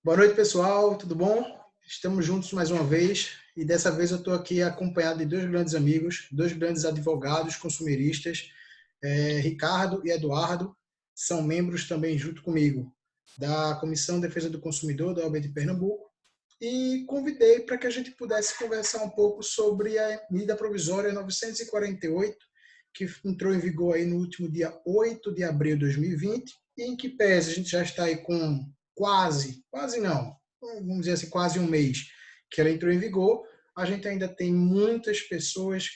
Boa noite, pessoal. Tudo bom? Estamos juntos mais uma vez e dessa vez eu estou aqui acompanhado de dois grandes amigos, dois grandes advogados consumeristas, Ricardo e Eduardo, são membros também junto comigo da Comissão de Defesa do Consumidor da OAB de Pernambuco e convidei para que a gente pudesse conversar um pouco sobre a medida provisória 948, que entrou em vigor aí no último dia 8 de abril de 2020 e em que pese a gente já está aí com quase não, vamos dizer assim, quase um mês que ela entrou em vigor, a gente ainda tem muitas pessoas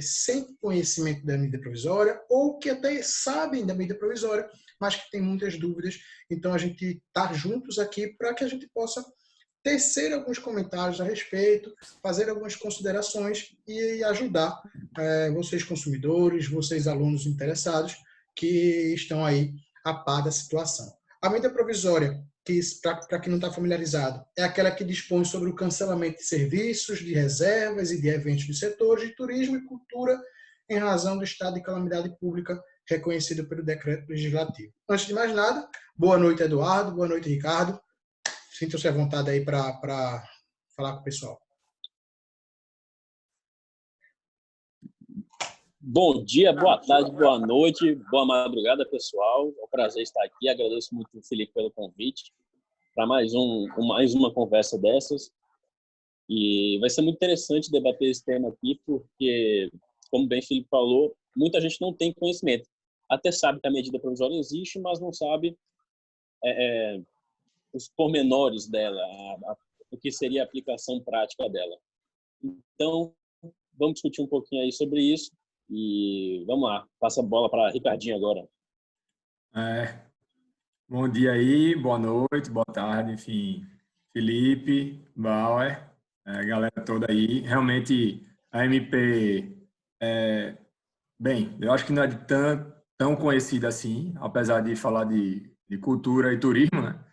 sem conhecimento da medida provisória ou que até sabem da medida provisória, mas que têm muitas dúvidas. Então, a gente está juntos aqui para que a gente possa tecer alguns comentários a respeito, fazer algumas considerações e ajudar vocês consumidores, vocês alunos interessados que estão aí a par da situação. A medida provisória, que para quem não está familiarizado, é aquela que dispõe sobre o cancelamento de serviços, de reservas e de eventos dos setores de turismo e cultura em razão do estado de calamidade pública reconhecido pelo decreto legislativo. Antes de mais nada, boa noite, Eduardo, boa noite, Ricardo. Sintam-se à vontade aí para falar com o pessoal. Bom dia, boa tarde, boa noite, boa madrugada, pessoal. É um prazer estar aqui. Agradeço muito ao Felipe pelo convite para mais uma conversa dessas. E vai ser muito interessante debater esse tema aqui, porque, como bem o Felipe falou, muita gente não tem conhecimento. Até sabe que a medida provisória existe, mas não sabe os pormenores dela, o que seria a aplicação prática dela. Então, vamos discutir um pouquinho aí sobre isso. E vamos lá, passa a bola para Ricardinho agora. Bom dia aí, boa noite, boa tarde, enfim, Felipe, Bauer, galera toda aí. Realmente, a MP, bem, eu acho que não é tão conhecida assim, apesar de falar de cultura e turismo, né?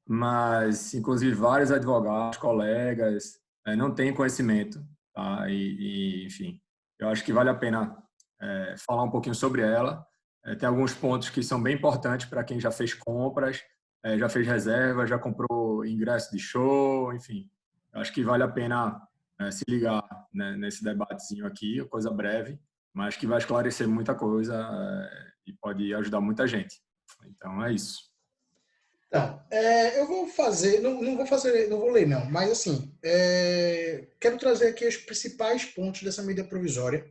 Mas, inclusive, vários advogados, colegas, não têm conhecimento, tá? Enfim, eu acho que vale a pena falar um pouquinho sobre ela. Tem alguns pontos que são bem importantes para quem já fez compras, já fez reserva, já comprou ingresso de show, enfim. Eu acho que vale a pena se ligar, né, nesse debatezinho aqui, coisa breve, mas que vai esclarecer muita coisa e pode ajudar muita gente. Então, é isso. Então, eu vou fazer, não vou ler não, mas assim, quero trazer aqui os principais pontos dessa medida provisória.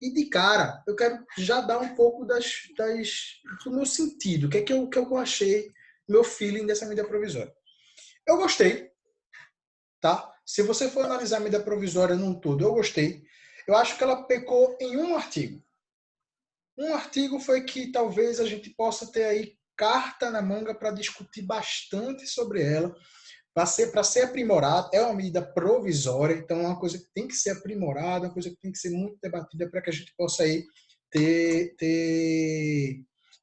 E de cara, eu quero já dar um pouco do meu sentido, o que eu achei, meu feeling dessa medida provisória. Eu gostei, tá? Se você for analisar a medida provisória num todo, eu gostei. Eu acho que ela pecou em um artigo. Um artigo foi que talvez a gente possa ter aí carta na manga para discutir bastante sobre ela, para ser aprimorada. É uma medida provisória, então é uma coisa que tem que ser aprimorada, uma coisa que tem que ser muito debatida para que a gente possa aí ter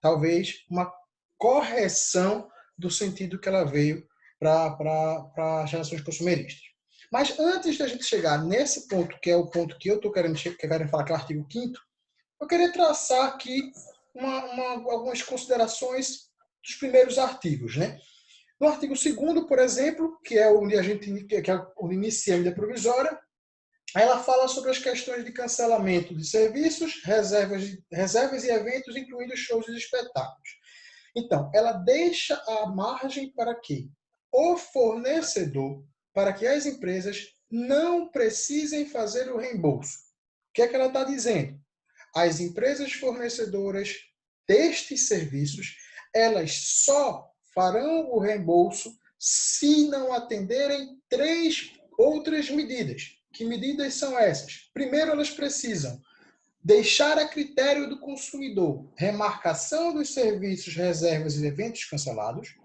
talvez uma correção do sentido que ela veio para as relações consumeristas. Mas antes da gente chegar nesse ponto, que é o ponto que eu estou querendo falar, que é o artigo 5º, eu queria traçar aqui algumas considerações dos primeiros artigos, né? No artigo 2º, por exemplo, que é onde onde inicia a medida provisória, ela fala sobre as questões de cancelamento de serviços, reservas e eventos, incluindo shows e espetáculos. Então, ela deixa a margem para que o fornecedor, para que as empresas não precisem fazer o reembolso. O que é que ela está dizendo? As empresas fornecedoras destes serviços, elas só farão o reembolso se não atenderem 3 outras medidas. Que medidas são essas? Primeiro, elas precisam deixar a critério do consumidor remarcação dos serviços, reservas e eventos cancelados,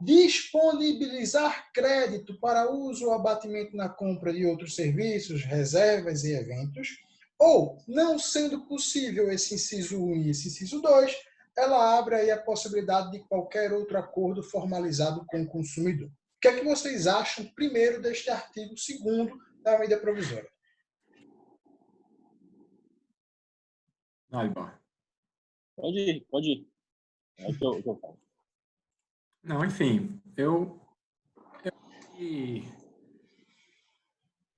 disponibilizar crédito para uso ou abatimento na compra de outros serviços, reservas e eventos, ou, não sendo possível esse inciso 1 e esse inciso 2, ela abre aí a possibilidade de qualquer outro acordo formalizado com o consumidor. O que é que vocês acham, primeiro, deste artigo 2º da medida provisória? Pode ir. É o que eu falo. Não, enfim, eu que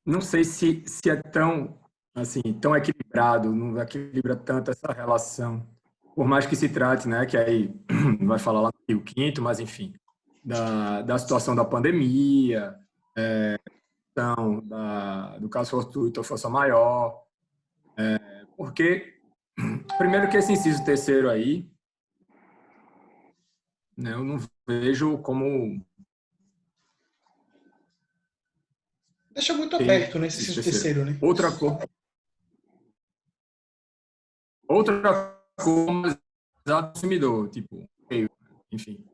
não sei se é tão, assim, tão equilibrado, não equilibra tanto essa relação. Por mais que se trate, né, que aí vai falar lá no artigo 5º, mas enfim, da situação da pandemia, do caso fortuito ou força maior, porque, primeiro que esse inciso terceiro aí, né, eu não vejo como... Deixa muito aberto nesse inciso terceiro, né? Outra coisa do consumidor, tipo, enfim,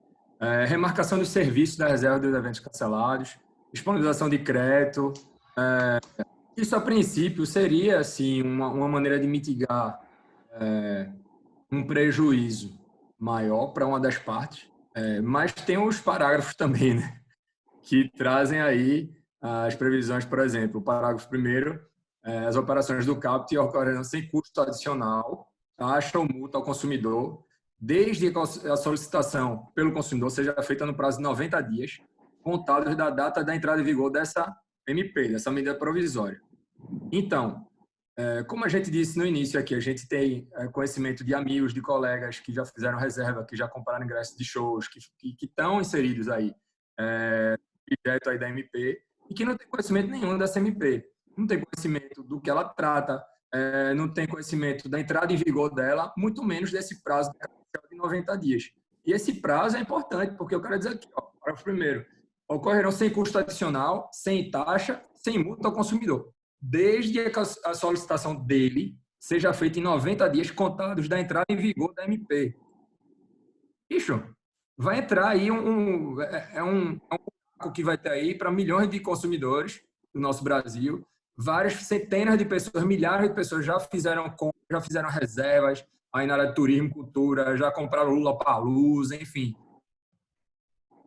remarcação dos serviços da reserva dos eventos cancelados, disponibilização de crédito. Isso, a princípio, seria assim, uma maneira de mitigar um prejuízo maior para uma das partes, mas tem os parágrafos também, né, que trazem aí as previsões, por exemplo, o parágrafo 1º, as operações do CAPT ocorrerão sem custo adicional, taxa ou multa ao consumidor, desde que a solicitação pelo consumidor seja feita no prazo de 90 dias, contados da data da entrada em vigor dessa MP, dessa medida provisória. Então, como a gente disse no início aqui, a gente tem conhecimento de amigos, de colegas que já fizeram reserva, que já compraram ingressos de shows, que estão inseridos aí direto aí da MP e que não tem conhecimento nenhum dessa MP. Não tem conhecimento do que ela trata, não tem conhecimento da entrada em vigor dela, muito menos desse prazo de 90 dias. E esse prazo é importante, porque eu quero dizer aqui, parágrafo 1º, ocorrerão sem custo adicional, sem taxa, sem multa ao consumidor, desde que a solicitação dele seja feita em 90 dias contados da entrada em vigor da MP. Bicho, vai entrar aí um buraco que vai ter aí para milhões de consumidores do nosso Brasil, várias centenas de pessoas, milhares de pessoas já fizeram compras, já fizeram reservas aí na área de turismo, cultura, já compraram Lollapalooza, enfim.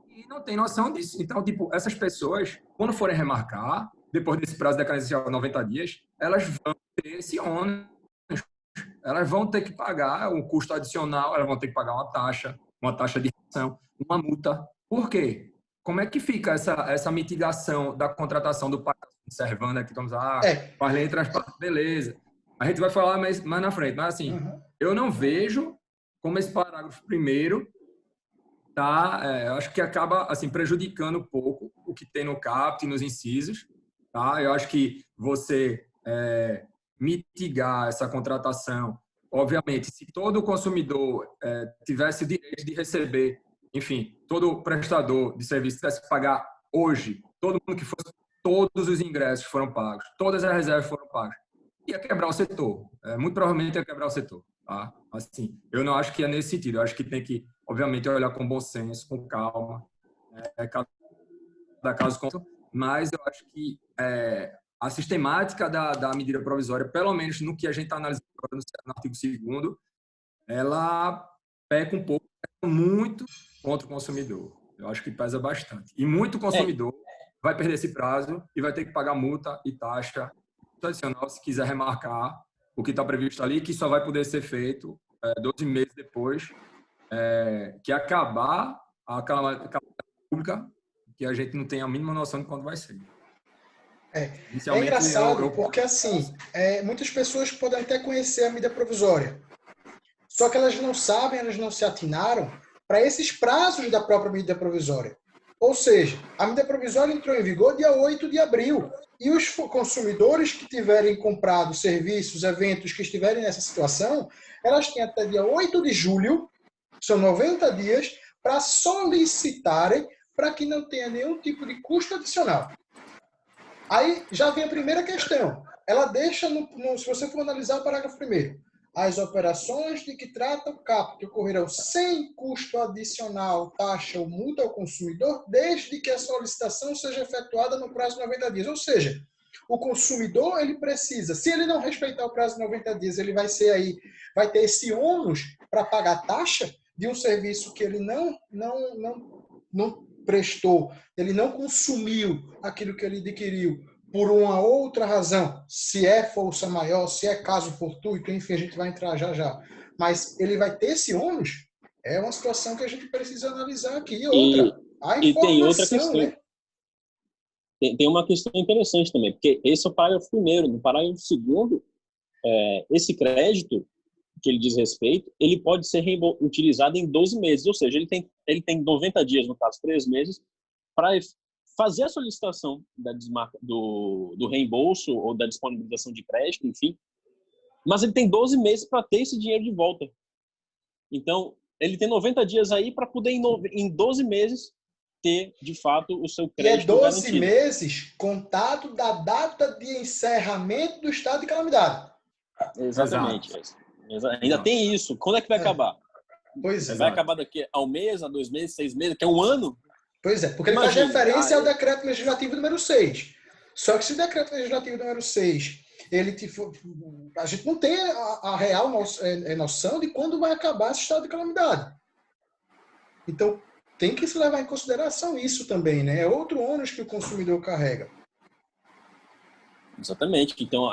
E não tem noção disso. Então, tipo, essas pessoas, quando forem remarcar, depois desse prazo decadencial de 90 dias, elas vão ter esse ônus. Elas vão ter que pagar um custo adicional, elas vão ter que pagar uma taxa de redução, uma multa. Por quê? Como é que fica essa mitigação da contratação do pagamento? Observando aqui, estamos faz lei transparente, beleza. A gente vai falar mais na frente, mas assim, eu não vejo como esse parágrafo 1º eu acho que acaba assim prejudicando um pouco o que tem no CAPT e nos incisos, tá? Eu acho que você mitigar essa contratação, obviamente, se todo consumidor tivesse o direito de receber, enfim, todo prestador de serviço tivesse que pagar hoje, todo mundo que fosse, todos os ingressos foram pagos, todas as reservas foram pagas, ia quebrar o setor, muito provavelmente ia quebrar o setor, tá? Assim, eu não acho que é nesse sentido, eu acho que tem que, obviamente, olhar com bom senso, com calma, cada caso, mas eu acho que a sistemática da medida provisória, pelo menos no que a gente está analisando agora no artigo 2º, ela peca um pouco, muito contra o consumidor. Eu acho que pesa bastante. E muito consumidor vai perder esse prazo e vai ter que pagar multa e taxa adicional se quiser remarcar o que está previsto ali, que só vai poder ser feito 12 meses depois que acabar a calamidade pública, que a gente não tem a mínima noção de quando vai ser. É engraçado porque, assim, muitas pessoas podem até conhecer a medida provisória, só que elas não sabem, elas não se atinaram para esses prazos da própria medida provisória. Ou seja, a medida provisória entrou em vigor dia 8 de abril. E os consumidores que tiverem comprado serviços, eventos, que estiverem nessa situação, elas têm até dia 8 de julho, são 90 dias, para solicitarem para que não tenha nenhum tipo de custo adicional. Aí já vem a primeira questão. Ela deixa, se você for analisar o parágrafo 1º, as operações de que trata o CAPT ocorrerão sem custo adicional, taxa ou multa ao consumidor, desde que a solicitação seja efetuada no prazo de 90 dias. Ou seja, o consumidor, ele precisa, se ele não respeitar o prazo de 90 dias, ele vai ter esse ônus para pagar taxa de um serviço que ele não prestou, ele não consumiu aquilo que ele adquiriu por uma outra razão, se é força maior, se é caso fortuito, enfim, a gente vai entrar já. Mas ele vai ter esse ônus? É uma situação que a gente precisa analisar aqui. E outra, a informação, tem outra questão. Né? tem uma questão interessante também, porque esse é o parágrafo primeiro. No parágrafo segundo, esse crédito que ele diz respeito, ele pode ser utilizado em 12 meses, ou seja, ele tem 90 dias, no caso 3 meses, para fazer a solicitação do reembolso ou da disponibilização de crédito, enfim, mas ele tem 12 meses para ter esse dinheiro de volta. Então, ele tem 90 dias aí para poder, em 12 meses, ter, de fato, o seu crédito garantido. E 12 garantido. meses contado da data de encerramento do estado de calamidade. Exatamente. Ainda tem isso. Quando é que vai acabar? Pois é. Vai acabar daqui a 1 mês, a 2 meses, 6 meses, que é 1 ano? Pois é, porque ele faz referência ao decreto legislativo número 6. Só que se o decreto legislativo número 6, a gente não tem a real noção de quando vai acabar esse estado de calamidade. Então, tem que se levar em consideração isso também, né? É outro ônus que o consumidor carrega. Exatamente. Então,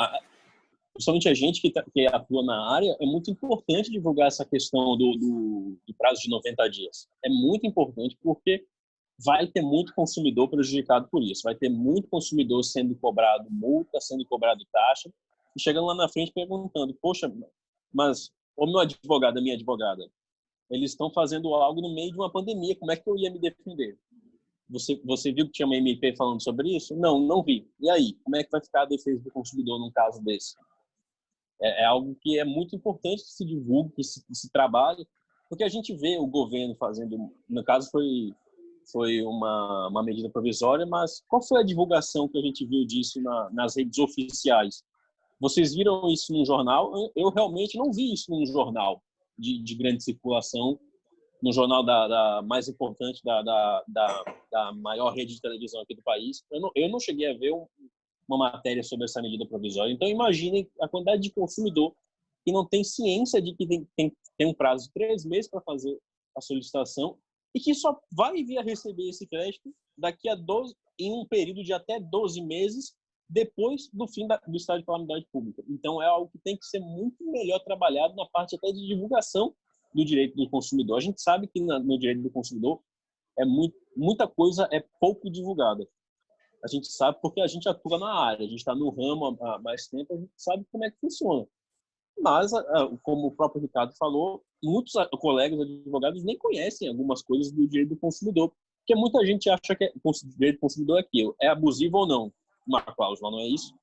principalmente a gente que atua na área, é muito importante divulgar essa questão do prazo de 90 dias. É muito importante porque vai ter muito consumidor prejudicado por isso. Vai ter muito consumidor sendo cobrado multa, sendo cobrado taxa, e chegando lá na frente perguntando, poxa, mas o meu advogado, a minha advogada, eles estão fazendo algo no meio de uma pandemia, como é que eu ia me defender? Você viu que tinha uma MP falando sobre isso? Não vi. E aí, como é que vai ficar a defesa do consumidor num caso desse? É algo que é muito importante que se divulgue, que se trabalhe, porque a gente vê o governo fazendo, no caso foi uma medida provisória, mas qual foi a divulgação que a gente viu disso nas redes oficiais? Vocês viram isso num jornal? Eu realmente não vi isso num jornal de grande circulação, no jornal da mais importante, da maior rede de televisão aqui do país. Eu não cheguei a ver uma matéria sobre essa medida provisória. Então, imaginem a quantidade de consumidor que não tem ciência de que tem um prazo de 3 meses para fazer a solicitação e que só vai vir a receber esse crédito em um período de até 12 meses depois do fim do estado de calamidade pública. Então, é algo que tem que ser muito melhor trabalhado na parte até de divulgação do direito do consumidor. A gente sabe que no direito do consumidor muita coisa é pouco divulgada. A gente sabe porque a gente atua na área, a gente está no ramo há mais tempo, a gente sabe como é que funciona. Mas, como o próprio Ricardo falou, muitos colegas advogados nem conhecem algumas coisas do direito do consumidor, porque muita gente acha que o direito do consumidor é aquilo, é abusivo ou não. Uma cláusula não é isso?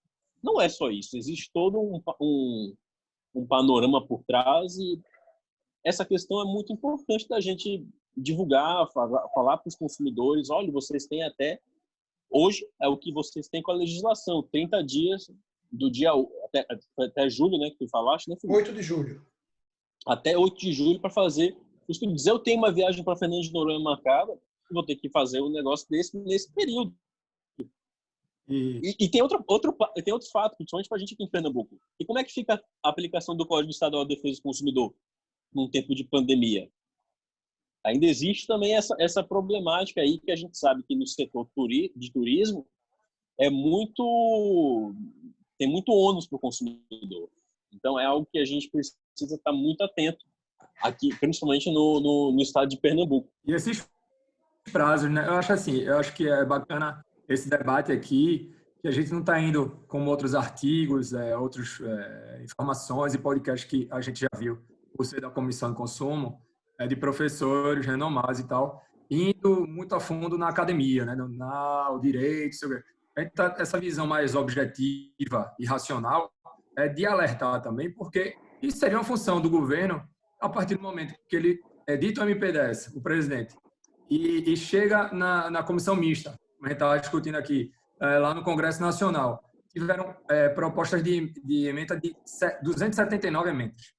Não é só isso, existe todo um panorama por trás e essa questão é muito importante da gente divulgar, falar para os consumidores, olha, vocês têm hoje é o que vocês têm com a legislação, 30 dias do dia até julho, né, que tu falaste, né, Felipe? 8 de julho. Até 8 de julho para fazer. Se dizer, eu tenho uma viagem para Fernando de Noronha marcada, vou ter que fazer um negócio desse nesse período. E tem outro fato, principalmente para a gente aqui em Pernambuco. E como é que fica a aplicação do Código Estadual de Defesa do Consumidor num tempo de pandemia? Ainda existe também essa problemática aí que a gente sabe que no setor de turismo tem muito ônus para o consumidor. Então, é algo que a gente precisa estar muito atento aqui, principalmente no estado de Pernambuco. E esses prazos, né? Eu acho que é bacana esse debate aqui, que a gente não está indo como outros artigos, outras informações e podcasts que a gente já viu, por ser da Comissão de Consumo, de professores renomados e tal, indo muito a fundo na academia, né? O direito, a gente tá essa visão mais objetiva e racional de alertar também, porque isso seria uma função do governo a partir do momento que ele edita o MP10, o presidente, e chega na comissão mista, como a gente estava discutindo aqui, lá no Congresso Nacional, tiveram propostas de emenda de 279 emendas.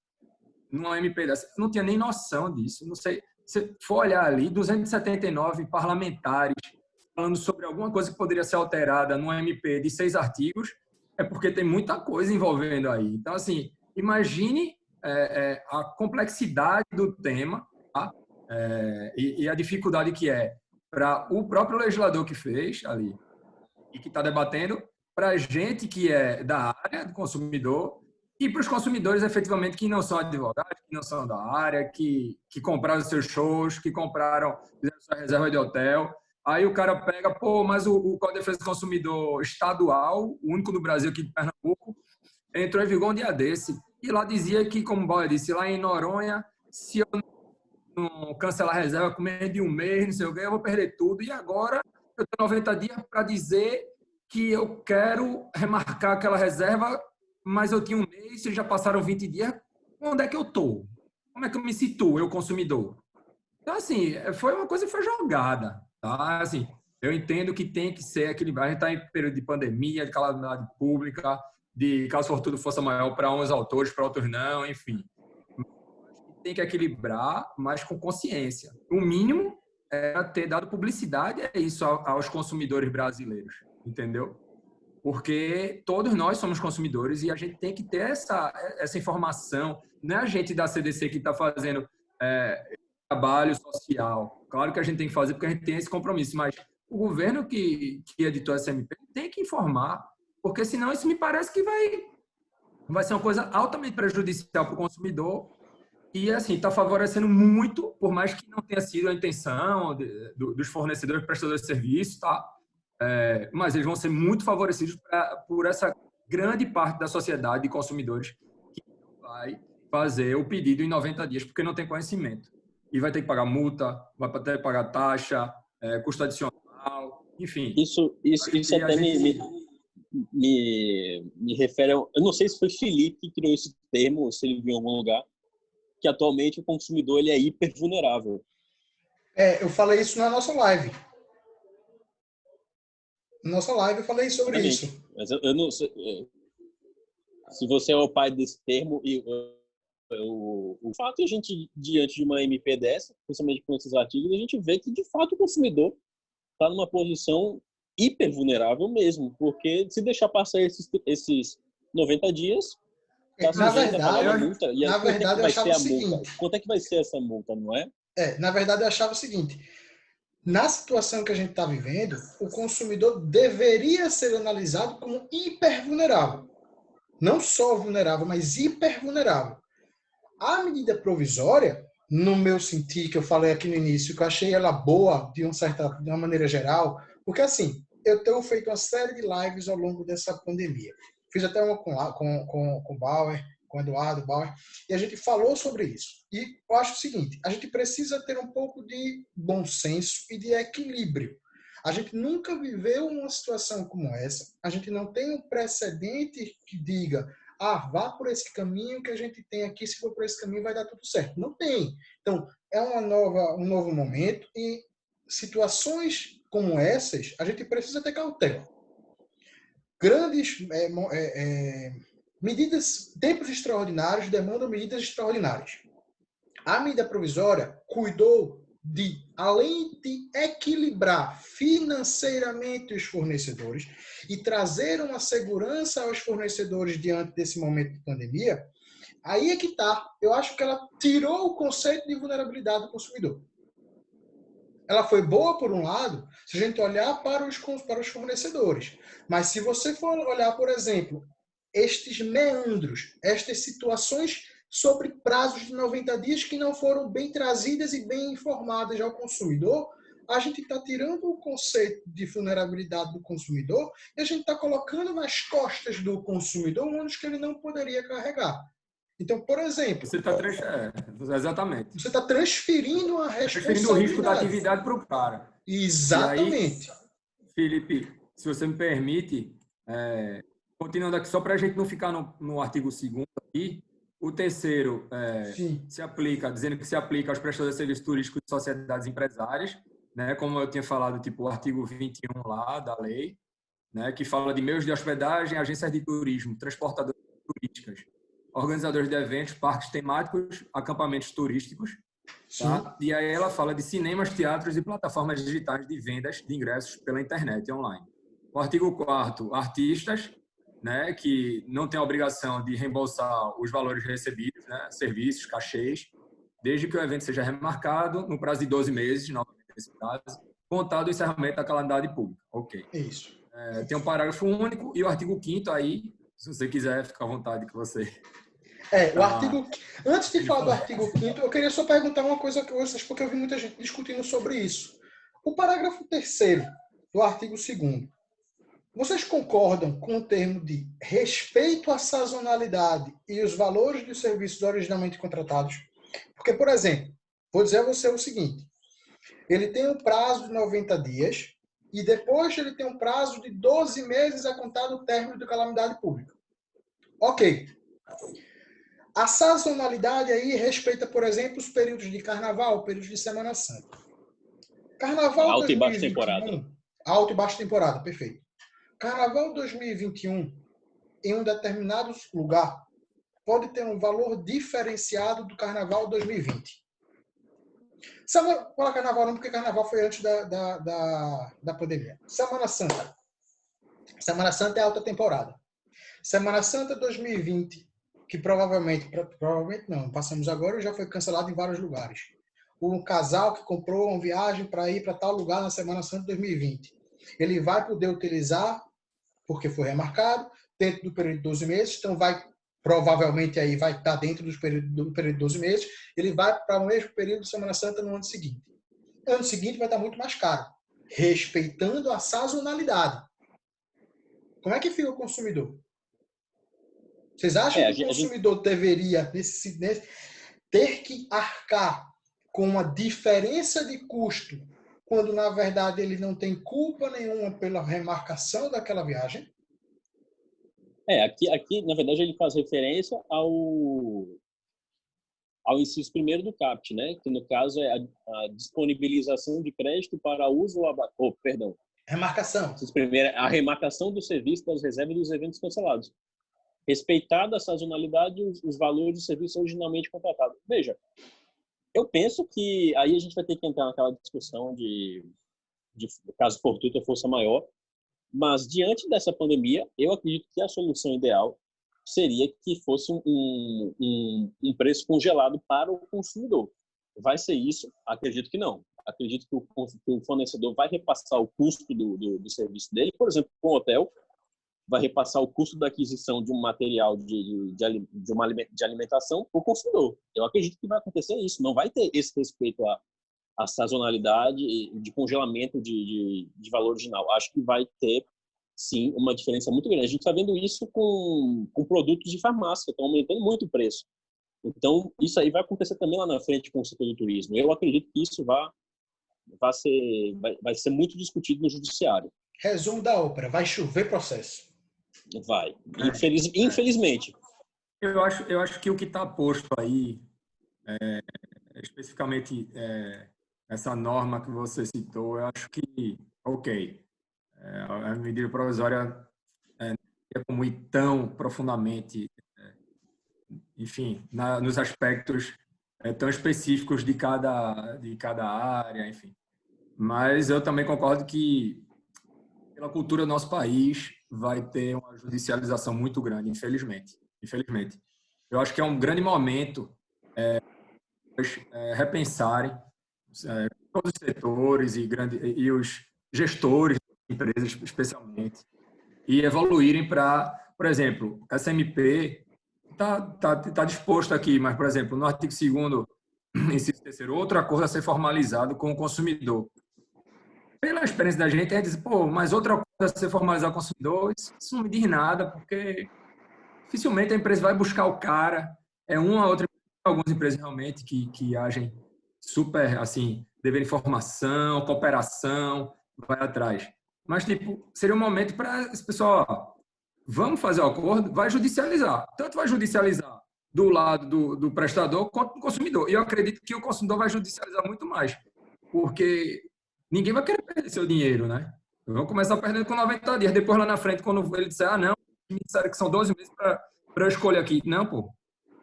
Numa MP10, eu não tinha nem noção disso, não sei, se for olhar ali, 279 parlamentares falando sobre alguma coisa que poderia ser alterada numa MP de 6 artigos, é porque tem muita coisa envolvendo aí. Então, assim, imagine a complexidade do tema, tá? E a dificuldade que é para o próprio legislador que fez ali e que está debatendo, para a gente que é da área do consumidor e para os consumidores, efetivamente, que não são advogados, que não são da área, que compraram seus shows, que fizeram sua reserva de hotel. Aí o cara pega, pô, mas o Código de Defesa do Consumidor estadual, o único no Brasil aqui de Pernambuco, entrou em vigor um dia desse. E lá dizia que, como o Boy disse, lá em Noronha, se eu não cancelar a reserva com menos de um mês, não sei o quê, eu vou perder tudo. E agora eu tenho 90 dias para dizer que eu quero remarcar aquela reserva, mas eu tinha um mês, se já passaram 20 dias, onde é que eu estou? Como é que eu me situo, eu consumidor? Então, assim, foi uma coisa que foi jogada, tá? Assim, eu entendo que tem que ser equilibrado. A gente está em período de pandemia, de calamidade pública, de caso fortuito força maior para uns autores, para outros não, enfim. Tem que equilibrar, mas com consciência. O mínimo é ter dado publicidade a isso aos consumidores brasileiros, entendeu? Porque todos nós somos consumidores e a gente tem que ter essa informação. Não é a gente da CDC que está fazendo trabalho social. Claro que a gente tem que fazer porque a gente tem esse compromisso, mas o governo que editou essa MP tem que informar, porque senão isso me parece que vai ser uma coisa altamente prejudicial para o consumidor e, assim, está favorecendo muito, por mais que não tenha sido a intenção dos fornecedores, prestadores de serviço, tá? Mas eles vão ser muito favorecidos por essa grande parte da sociedade de consumidores que vai fazer o pedido em 90 dias, porque não tem conhecimento. E vai ter que pagar multa, vai ter que pagar taxa, custo adicional, enfim. Isso até me refere a... Eu não sei se foi Felipe que criou esse termo, se ele viu em algum lugar, que atualmente o consumidor ele é hiper vulnerável. Eu falei isso na nossa live. Na nossa live eu falei sobre isso. Mas eu não sei... Se você é o pai desse termo, o fato é a gente, diante de uma MP dessa, principalmente com esses artigos, a gente vê que, de fato, o consumidor está numa posição hiper vulnerável mesmo, porque se deixar passar esses 90 dias, tá sujeito a pagar uma multa. E na verdade, eu achava o seguinte... Quanto é que vai ser essa multa, não é? Na verdade, eu achava o seguinte... Na situação que a gente está vivendo, o consumidor deveria ser analisado como hipervulnerável. Não só vulnerável, mas hipervulnerável. A medida provisória, no meu sentir, que eu falei aqui no início, que eu achei ela boa de uma maneira geral, porque assim, eu tenho feito uma série de lives ao longo dessa pandemia. Fiz até uma com o Bauer, com o Eduardo Bauer, e a gente falou sobre isso. E eu acho o seguinte, a gente precisa ter um pouco de bom senso e de equilíbrio. A gente nunca viveu uma situação como essa, a gente não tem um precedente que diga, vá por esse caminho que a gente tem aqui, se for por esse caminho vai dar tudo certo. Não tem. Então, é um novo momento e situações como essas, a gente precisa ter cautela. Grandes medidas, tempos extraordinários demandam medidas extraordinárias. A medida provisória cuidou de, além de equilibrar financeiramente os fornecedores e trazer uma segurança aos fornecedores diante desse momento de pandemia, aí é que está. Eu acho que ela tirou o conceito de vulnerabilidade do consumidor. Ela foi boa, por um lado, se a gente olhar para os fornecedores. Mas se você for olhar, por exemplo, estes meandros, estas situações sobre prazos de 90 dias que não foram bem trazidas e bem informadas ao consumidor, a gente está tirando o conceito de vulnerabilidade do consumidor e a gente está colocando nas costas do consumidor um ônus que ele não poderia carregar. Então, por exemplo... Exatamente. Você está transferindo a responsabilidade. Transferindo o risco da atividade para o cara. Exatamente. Aí, Felipe, se você me permite, continuando aqui, só para a gente não ficar no artigo 2º aqui, o terceiro se aplica, dizendo que se aplica aos prestadores de serviços turísticos de sociedades empresárias, né, como eu tinha falado, tipo o artigo 21 lá da lei, né, que fala de meios de hospedagem, agências de turismo, transportadoras turísticas, organizadores de eventos, parques temáticos, acampamentos turísticos, tá? E aí ela fala de cinemas, teatros e plataformas digitais de vendas de ingressos pela internet e online. O artigo 4º, artistas, né, que não tem a obrigação de reembolsar os valores recebidos, né, serviços, cachês, desde que o evento seja remarcado no prazo de 12 meses, novamente nesse caso, contado o encerramento da calamidade pública. Ok. Isso. Tem um parágrafo único e o artigo 5º aí, se você quiser, fica à vontade que você... o artigo... Antes de falar do artigo 5º, eu queria só perguntar uma coisa a vocês, porque eu vi muita gente discutindo sobre isso. O parágrafo 3º do artigo 2º. Vocês concordam com o termo de respeito à sazonalidade e os valores dos serviços originalmente contratados? Porque, por exemplo, vou dizer a você o seguinte. Ele tem um prazo de 90 dias e depois ele tem um prazo de 12 meses a contar do término de calamidade pública. Ok. A sazonalidade aí respeita, por exemplo, os períodos de carnaval, períodos de Semana Santa. Carnaval Alta e baixa 2021, temporada. Alta e baixa temporada, perfeito. Carnaval 2021, em um determinado lugar, pode ter um valor diferenciado do Carnaval 2020. Vou falar Carnaval não, porque Carnaval foi antes da pandemia. Semana Santa. Semana Santa é alta temporada. Semana Santa 2020, que provavelmente não, passamos agora, já foi cancelado em vários lugares. Um casal que comprou uma viagem para ir para tal lugar na Semana Santa 2020. Ele vai poder utilizar, porque foi remarcado, dentro do período de 12 meses, então provavelmente aí vai estar dentro do período de 12 meses, ele vai para o mesmo período de Semana Santa no ano seguinte. No ano seguinte vai estar muito mais caro, respeitando a sazonalidade. Como é que fica o consumidor? Vocês acham que o consumidor deveria ter que arcar com uma diferença de custo, quando na verdade ele não tem culpa nenhuma pela remarcação daquela viagem? Aqui, na verdade, ele faz referência ao inciso 1º do CAPT, né? Que no caso é a disponibilização de crédito para uso remarcação. A remarcação do serviço das reservas dos eventos cancelados. Respeitada a sazonalidade e os valores do serviço originalmente contratado. Veja, eu penso que aí a gente vai ter que entrar naquela discussão de caso fortuito ou força maior, mas diante dessa pandemia, eu acredito que a solução ideal seria que fosse um preço congelado para o consumidor. Vai ser isso? Acredito que não. Acredito que o fornecedor vai repassar o custo do serviço dele, por exemplo, com o hotel, vai repassar o custo da aquisição de um material de alimentação para o consumidor. Eu acredito que vai acontecer isso. Não vai ter esse respeito à sazonalidade de congelamento de valor original. Acho que vai ter, sim, uma diferença muito grande. A gente está vendo isso com produtos de farmácia, estão aumentando muito o preço. Então, isso aí vai acontecer também lá na frente com o setor do turismo. Eu acredito que isso vai ser muito discutido no judiciário. Resumo da ópera, vai chover processo. Vai. Infelizmente. Eu acho que o que está posto aí, especificamente essa norma que você citou, eu acho que, ok, a medida provisória não é como ir tão profundamente, enfim, nos aspectos tão específicos de cada área, enfim. Mas eu também concordo que, pela cultura do nosso país, vai ter uma judicialização muito grande, infelizmente. Eu acho que é um grande momento repensarem todos os setores e os gestores de empresas, especialmente, e evoluírem para, por exemplo, essa MP está disposto aqui, mas, por exemplo, no artigo 2º, inciso 3º, outro acordo a ser formalizado com o consumidor. Pela experiência da gente, dizer, mas outra coisa a ser formalizado com o consumidor, isso não me diz nada, porque dificilmente a empresa vai buscar o cara. Algumas empresas realmente que agem super, assim, dever informação, cooperação, vai atrás. Mas, seria um momento para esse pessoal, vamos fazer o acordo, vai judicializar. Tanto vai judicializar do lado do prestador quanto do consumidor. E eu acredito que o consumidor vai judicializar muito mais, porque ninguém vai querer perder seu dinheiro, né? Vamos começar perdendo com 90 dias. Depois, lá na frente, quando ele disser, não, me disseram que são 12 meses para eu escolher aqui. Não, pô.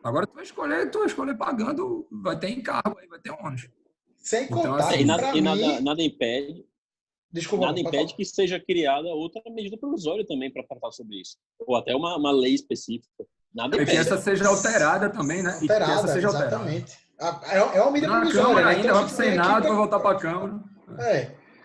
Agora tu vai escolher pagando, vai ter encargo, vai ter ônus. Sem contar então, nada impede. Desculpa, nada impede que seja criada outra medida provisória também para tratar sobre isso. Ou até uma lei específica. Nada impede. E que essa seja alterada também, né? Alterada, exatamente. É uma medida provisória. Câmara né? ainda, então, vai para o Senado, vai voltar para a Câmara.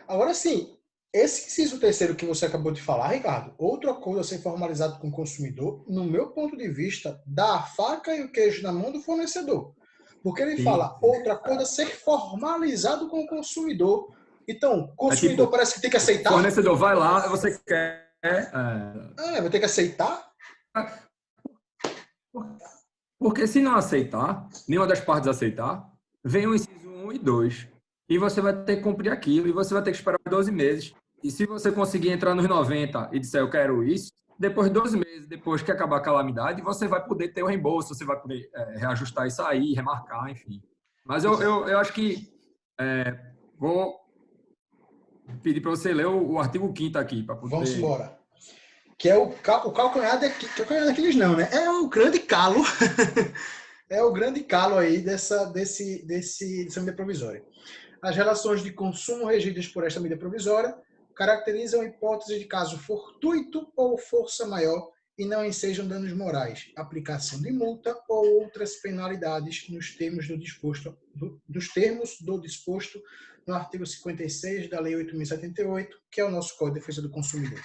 Agora sim, esse inciso 3º que você acabou de falar, Ricardo, outro acordo a ser formalizado com o consumidor, no meu ponto de vista, dá a faca e o queijo na mão do fornecedor. Porque ele fala outro acordo a ser formalizado com o consumidor. Então, o consumidor tipo, parece que tem que aceitar. O fornecedor vai lá, você quer... vai ter que aceitar? Porque se não aceitar, nenhuma das partes aceitar, vem o inciso 1 e 2. E você vai ter que cumprir aquilo, e você vai ter que esperar 12 meses. E se você conseguir entrar nos 90 e disser eu quero isso, depois de 12 meses, depois que acabar a calamidade, você vai poder ter o reembolso, você vai poder reajustar isso aí, remarcar, enfim. Mas eu acho que vou pedir para você ler o artigo 5º aqui, para poder... Vamos embora. Que é o calcanhar daqueles não, né? É o grande calo. É o grande calo aí dessa medida provisória. As relações de consumo regidas por esta medida provisória caracterizam a hipótese de caso fortuito ou força maior e não ensejam danos morais, aplicação de multa ou outras penalidades nos termos do disposto no artigo 56 da Lei 8.078, que é o nosso Código de Defesa do Consumidor.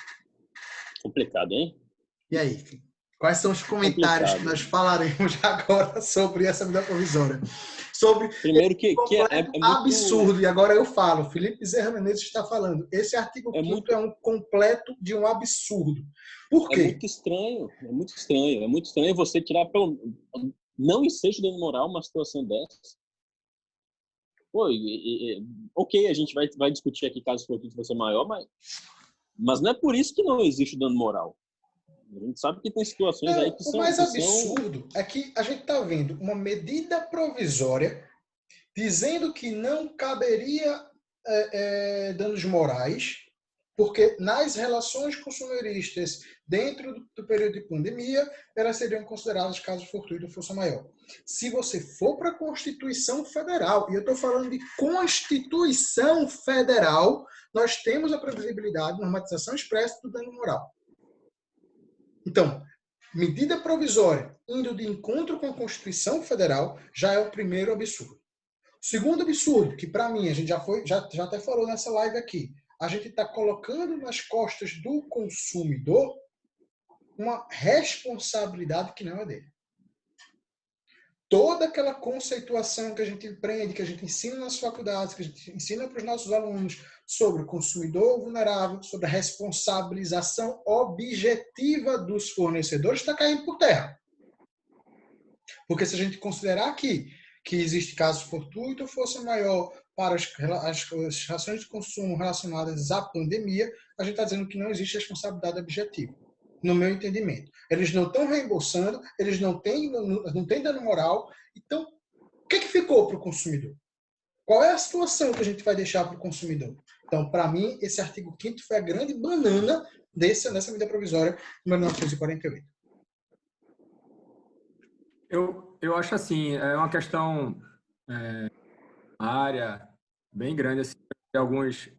Complicado, hein? E aí, quais são os comentários que nós falaremos agora sobre essa medida provisória? Sobre primeiro que é muito absurdo, e agora eu falo, Felipe Bezerra Menezes está falando, esse artigo 5º é um completo de um absurdo. Por quê? É muito estranho você tirar não enseja dano moral uma situação dessa. Pô, ok, a gente vai discutir aqui caso fortuito fosse maior, mas não é por isso que não existe dano moral. A gente sabe que tem situações aí que são... O mais absurdo é que a gente está vendo uma medida provisória dizendo que não caberia danos morais, porque nas relações consumeristas dentro do período de pandemia, elas seriam consideradas caso fortuito ou força maior. Se você for para a Constituição Federal, e eu estou falando de Constituição Federal, nós temos a previsibilidade, normatização expressa do dano moral. Então, medida provisória indo de encontro com a Constituição Federal já é o primeiro absurdo. O segundo absurdo, que para mim a gente já até falou nessa live aqui, a gente está colocando nas costas do consumidor uma responsabilidade que não é dele. Toda aquela conceituação que a gente aprende, que a gente ensina nas faculdades, que a gente ensina para os nossos alunos sobre o consumidor vulnerável, sobre a responsabilização objetiva dos fornecedores, está caindo por terra. Porque se a gente considerar aqui que existe caso fortuito ou força maior para as relações de consumo relacionadas à pandemia, a gente está dizendo que não existe responsabilidade objetiva, no meu entendimento. Eles não estão reembolsando, eles não têm dano moral. Então, o que ficou para o consumidor? Qual é a situação que a gente vai deixar para o consumidor? Então, para mim, esse artigo 5º foi a grande banana nessa medida provisória número 948. Eu acho assim, é uma questão área bem grande, assim, alguns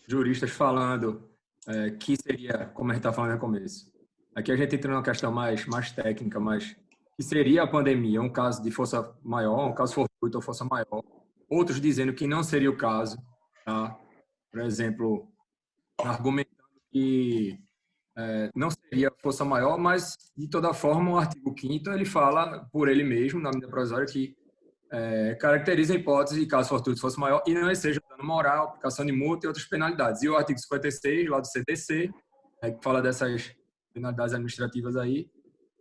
juristas falando que seria, como a gente está falando no começo. Aqui a gente entra numa questão mais técnica, mas que seria a pandemia, um caso de força maior, um caso fortuito ou força maior. Outros dizendo que não seria o caso, tá? Por exemplo, argumentando que não seria força maior, mas, de toda forma, o artigo 5º ele fala por ele mesmo, na medida provisória, que caracteriza a hipótese de caso fortuito fosse maior e não seja dano moral, aplicação de multa e outras penalidades. E o artigo 56, lá do CTC, que fala dessas penalidades administrativas aí.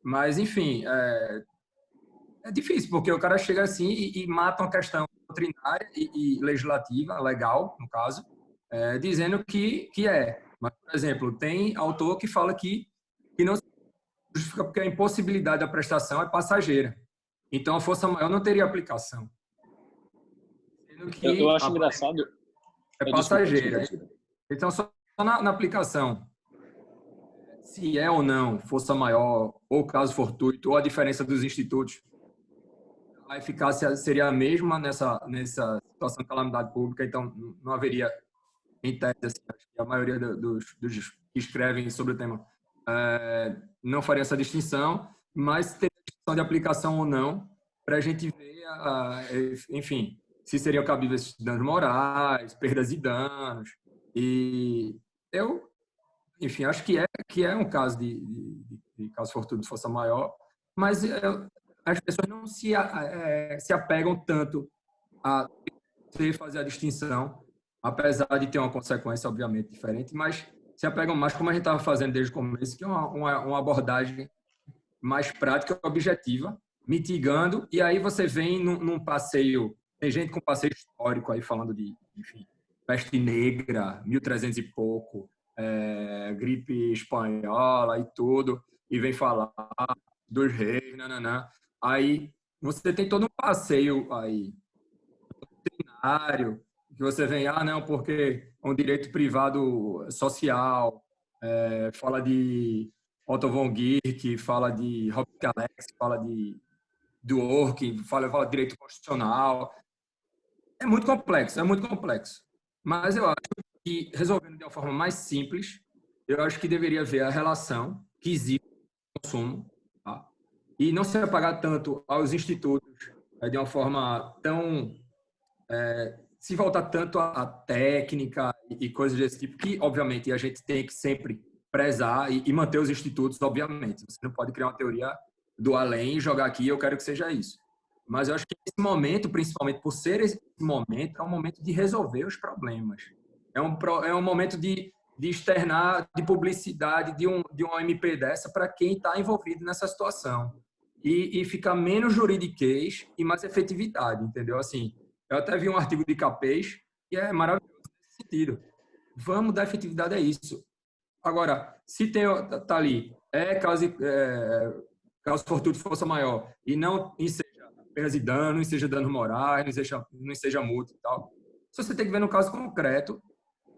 Mas, enfim, é difícil, porque o cara chega assim e mata uma questão doutrinária e legislativa, legal, no caso, dizendo que é. Mas, por exemplo, tem autor que fala que não se justifica porque a impossibilidade da prestação é passageira. Então, a força maior não teria aplicação. Eu acho engraçado. É passageira. Então, só na aplicação, se é ou não força maior, ou caso fortuito, ou a diferença dos institutos, a eficácia seria a mesma nessa situação de calamidade pública, então não haveria, em tese, assim, acho que a maioria dos que escrevem sobre o tema não faria essa distinção, mas tem a distinção de aplicação ou não, para a gente ver, enfim, se seriam cabíveis danos morais, perdas e danos. E eu, enfim, acho que é um caso de caso fortuito de força maior, mas as pessoas não se apegam tanto a fazer a distinção, apesar de ter uma consequência, obviamente, diferente, mas se apegam mais, como a gente estava fazendo desde o começo, que é uma abordagem mais prática e objetiva, mitigando, e aí você vem num passeio, tem gente com passeio histórico aí falando de, enfim, peste negra, 1300 e pouco, gripe espanhola e tudo, e vem falar dos reis, nananã. Aí você tem todo um passeio aí, doutrinário, que você vem, não, porque é um direito privado social, fala de Otto von Guericke, fala de Robert Alex, fala de Dworkin, fala de direito constitucional. É muito complexo, é muito complexo. Mas eu acho que, resolvendo de uma forma mais simples, eu acho que deveria ver a relação que existe no consumo, tá? E não se apagar tanto aos institutos de uma forma tão... se voltar tanto à técnica e coisas desse tipo, que, obviamente, a gente tem que sempre prezar e manter os institutos, obviamente. Você não pode criar uma teoria do além e jogar aqui, eu quero que seja isso. Mas eu acho que esse momento, principalmente por ser esse momento, é um momento de resolver os problemas. É um momento de externar, de publicidade de uma MP dessa para quem está envolvido nessa situação. E ficar menos juridiquês e mais efetividade, entendeu? Assim, eu até vi um artigo de Capês e é maravilhoso nesse sentido. Vamos dar efetividade a isso. Agora, se tá ali, caso fortuito força maior, e não seja perdas e danos, não seja danos morais, não seja multa e tal. Só você tem que ver no caso concreto,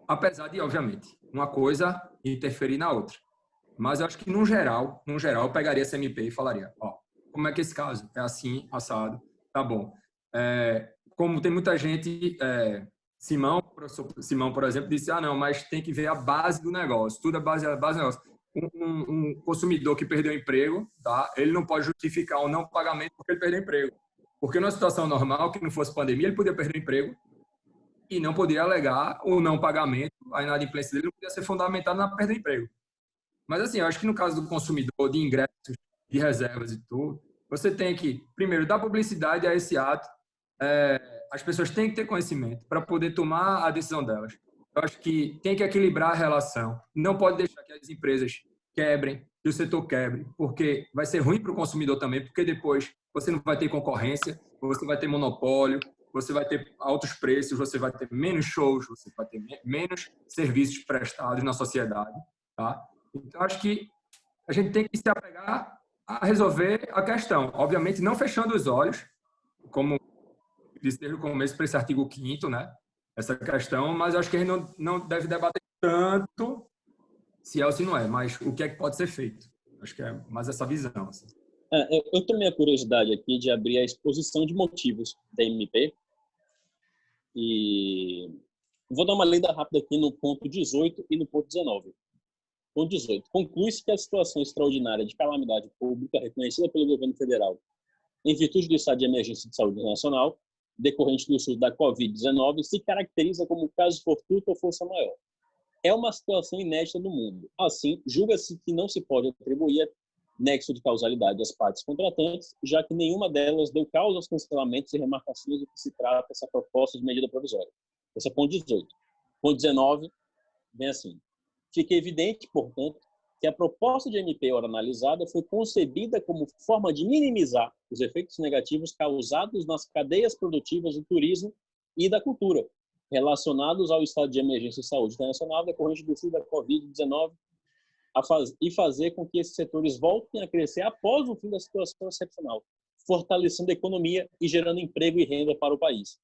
apesar de, obviamente, uma coisa interferir na outra. Mas eu acho que, no geral, eu pegaria essa MP e falaria, como é que esse caso? É assim, assado, tá bom. Como tem muita gente... Simão, por exemplo, disse, não, mas tem que ver a base do negócio, tudo é base do negócio. Um consumidor que perdeu o emprego, tá? Ele não pode justificar o não pagamento porque ele perdeu o emprego. Porque numa situação normal, que não fosse pandemia, ele podia perder o emprego e não poderia alegar o não pagamento, a inadimplência dele não podia ser fundamentada na perda do emprego. Mas, assim, eu acho que no caso do consumidor, de ingressos, de reservas e tudo, você tem que, primeiro, dar publicidade a esse ato. As pessoas têm que ter conhecimento para poder tomar a decisão delas. Eu acho que tem que equilibrar a relação. Não pode deixar que as empresas quebrem, que o setor quebre, porque vai ser ruim para o consumidor também, porque depois você não vai ter concorrência, você vai ter monopólio, você vai ter altos preços, você vai ter menos shows, você vai ter menos serviços prestados na sociedade, tá? Então, acho que a gente tem que se apegar a resolver a questão. Obviamente, não fechando os olhos, como disse desde o começo, para esse artigo 5º, né? Essa questão, mas acho que a gente não deve debater tanto se é ou se não é, mas o que é que pode ser feito. Acho que é mais essa visão. Assim. Eu tomei a curiosidade aqui de abrir a exposição de motivos da MP e vou dar uma lida rápida aqui no ponto 18 e no ponto 19. Ponto 18. Conclui-se que a situação extraordinária de calamidade pública reconhecida pelo governo federal em virtude do estado de emergência de saúde nacional decorrente do surto da Covid-19 se caracteriza como caso fortuito ou força maior. É uma situação inédita no mundo. Assim, julga-se que não se pode atribuir nexo de causalidade às partes contratantes, já que nenhuma delas deu causa aos cancelamentos e remarcações do que se trata essa proposta de medida provisória. Esse é ponto 18. Ponto 19, vem assim. Fica evidente, portanto, que a proposta de MP ora analisada foi concebida como forma de minimizar os efeitos negativos causados nas cadeias produtivas do turismo e da cultura, relacionados ao estado de emergência de saúde internacional decorrente do surto da Covid-19 e fazer com que esses setores voltem a crescer após o fim da situação excepcional, fortalecendo a economia e gerando emprego e renda para o país.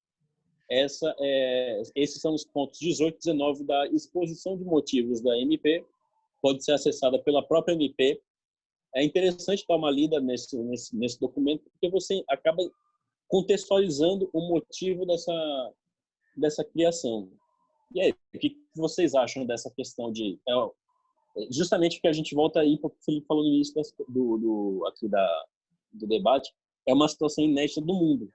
Esses são os pontos 18 e 19 da exposição de motivos da MP, pode ser acessada pela própria MP. É interessante dar uma lida nesse documento, porque você acaba contextualizando o motivo dessa criação. E aí, o que vocês acham dessa questão de... justamente que a gente volta aí para o que o Felipe falou no início do debate, é uma situação inédita do mundo.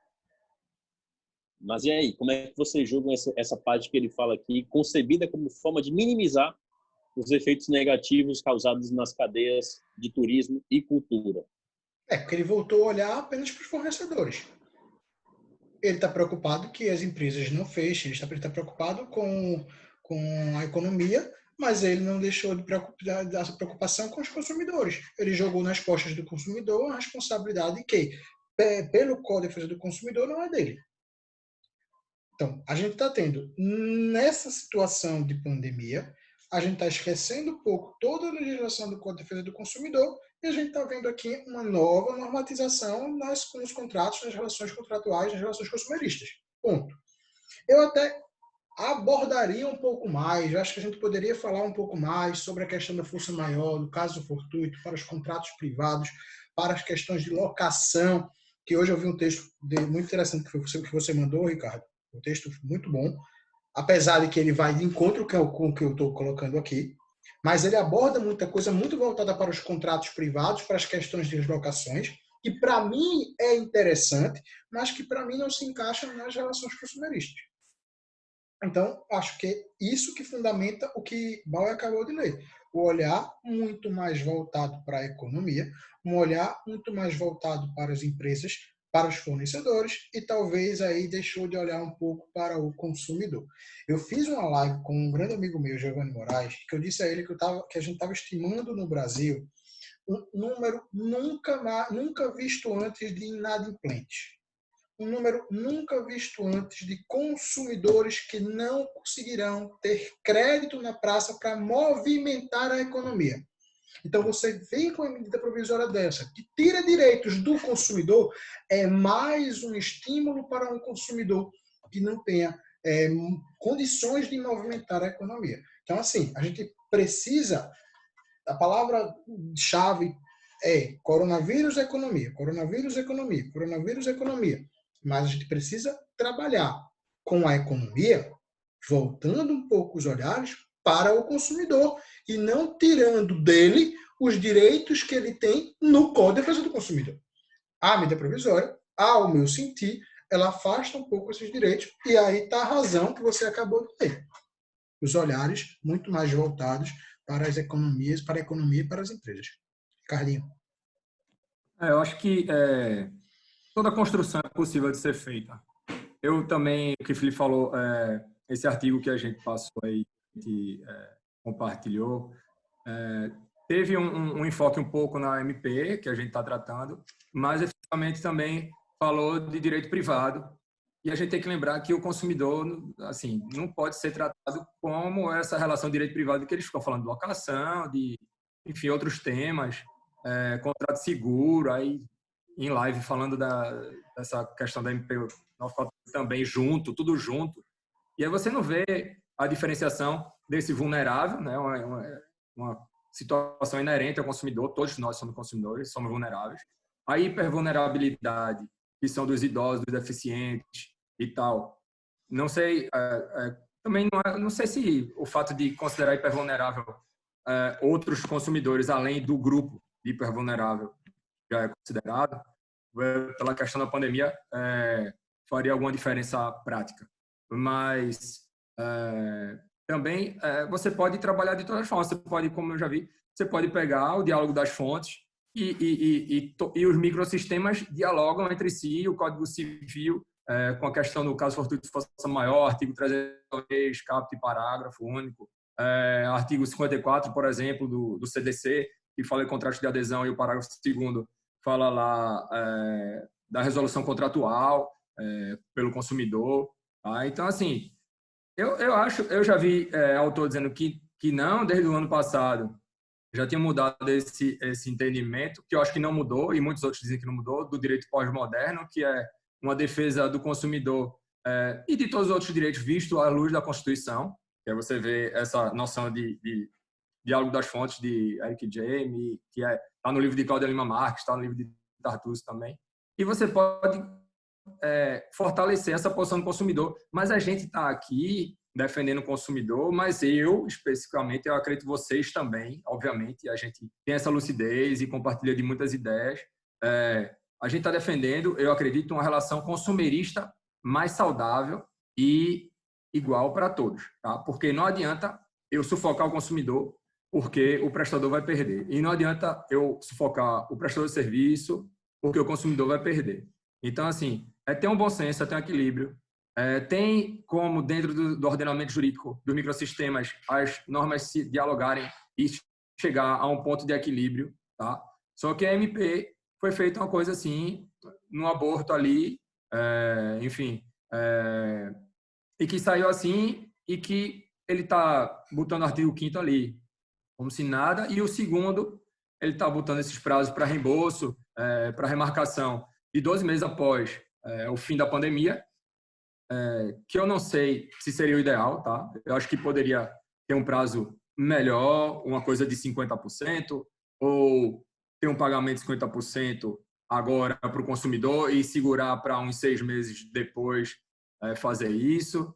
Mas e aí, como é que vocês julgam essa parte que ele fala aqui, concebida como forma de minimizar os efeitos negativos causados nas cadeias de turismo e cultura? Porque ele voltou a olhar apenas para os fornecedores. Ele está preocupado que as empresas não fechem, ele está preocupado com a economia, mas ele não deixou de da preocupação com os consumidores. Ele jogou nas costas do consumidor a responsabilidade que, pelo Código de Defesa do Consumidor, não é dele. Então, a gente está tendo, nessa situação de pandemia, a gente está esquecendo um pouco toda a legislação do Código de Defesa do Consumidor e a gente está vendo aqui uma nova nos contratos, nas relações contratuais, nas relações consumeristas. Ponto. Eu até abordaria um pouco mais, eu acho que a gente poderia falar um pouco mais sobre a questão da força maior, do caso fortuito, para os contratos privados, para as questões de locação, que hoje eu vi um texto muito interessante que você mandou, Ricardo, um texto muito bom, apesar de que ele vai de encontro com o que eu estou colocando aqui, mas ele aborda muita coisa muito voltada para os contratos privados, para as questões de locações, que para mim é interessante, mas que para mim não se encaixa nas relações consumeristas. Então, acho que é isso que fundamenta o que Bauer acabou de ler. O olhar muito mais voltado para a economia, um olhar muito mais voltado para as empresas, para os fornecedores e talvez aí deixou de olhar um pouco para o consumidor. Eu fiz uma live com um grande amigo meu, Giovanni Moraes, que eu disse a ele que a gente estava estimando no Brasil um número nunca visto antes de inadimplentes. Um número nunca visto antes de consumidores que não conseguirão ter crédito na praça para movimentar a economia. Então, você vem com uma medida provisória dessa, que tira direitos do consumidor, é mais um estímulo para um consumidor que não tenha condições de movimentar a economia. Então, assim, a gente precisa, a palavra-chave é coronavírus, economia, coronavírus, economia, coronavírus, economia. Mas a gente precisa trabalhar com a economia, voltando um pouco os olhares para o consumidor e não tirando dele os direitos que ele tem no Código de Defesa do Consumidor. A medida provisória, ao meu sentir, ela afasta um pouco esses direitos e aí está a razão que você acabou de ter. Os olhares muito mais voltados para as economias, para a economia e para as empresas. Ricardinho. Eu acho que toda construção é possível de ser feita. Eu também, o que o Felipe falou, esse artigo que a gente passou aí, que compartilhou, teve um enfoque um pouco na MP, que a gente está tratando, mas efetivamente também falou de direito privado. E a gente tem que lembrar que o consumidor, assim, não pode ser tratado como essa relação de direito privado que eles ficam falando de locação, de, enfim, outros temas, contrato seguro, aí em live falando dessa questão da MP também junto, tudo junto. E aí você não vê a diferenciação desse vulnerável, né? Uma situação inerente ao consumidor, todos nós somos consumidores, somos vulneráveis. A hipervulnerabilidade, que são dos idosos, dos deficientes e tal. Não sei, também não sei se o fato de considerar hipervulnerável outros consumidores, além do grupo de hipervulnerável, já é considerado, pela questão da pandemia, faria alguma diferença prática. Mas também você pode trabalhar de todas as formas. Você pode, como eu já vi, você pode pegar o diálogo das fontes e os microsistemas dialogam entre si, o Código Civil, com a questão do caso fortuito de força maior, artigo 303, caput e parágrafo único, artigo 54, por exemplo, do CDC, que fala em contrato de adesão, e o parágrafo 2º fala lá da resolução contratual pelo consumidor. Tá? Então, assim, eu já vi autor dizendo que não, desde o ano passado, já tinha mudado esse entendimento, que eu acho que não mudou, e muitos outros dizem que não mudou, do direito pós-moderno, que é uma defesa do consumidor e de todos os outros direitos vistos à luz da Constituição, que é você vê essa noção de diálogo das fontes de Eric James, que está no livro de Cláudia Lima Marques, está no livro de Tartucci também. E você pode fortalecer essa posição do consumidor, mas a gente está aqui defendendo o consumidor, mas eu, especificamente, eu acredito vocês também, obviamente, a gente tem essa lucidez e compartilha de muitas ideias. A gente está defendendo, eu acredito, uma relação consumerista mais saudável e igual para todos, tá? Porque não adianta eu sufocar o consumidor, porque o prestador vai perder. E não adianta eu sufocar o prestador de serviço, porque o consumidor vai perder. Então, assim, ter um bom senso, ter um equilíbrio. Tem como, dentro do ordenamento jurídico dos microsistemas, as normas se dialogarem e chegar a um ponto de equilíbrio, tá? Só que a MP foi feita uma coisa assim, no aborto ali, enfim, e que saiu assim e que ele está botando o artigo 5º ali, como se nada, e o segundo, ele está botando esses prazos para reembolso, para remarcação de 12 meses após o fim da pandemia, que eu não sei se seria o ideal, tá? Eu acho que poderia ter um prazo melhor, uma coisa de 50%, ou ter um pagamento de 50% agora para o consumidor e segurar para uns 6 meses depois fazer isso.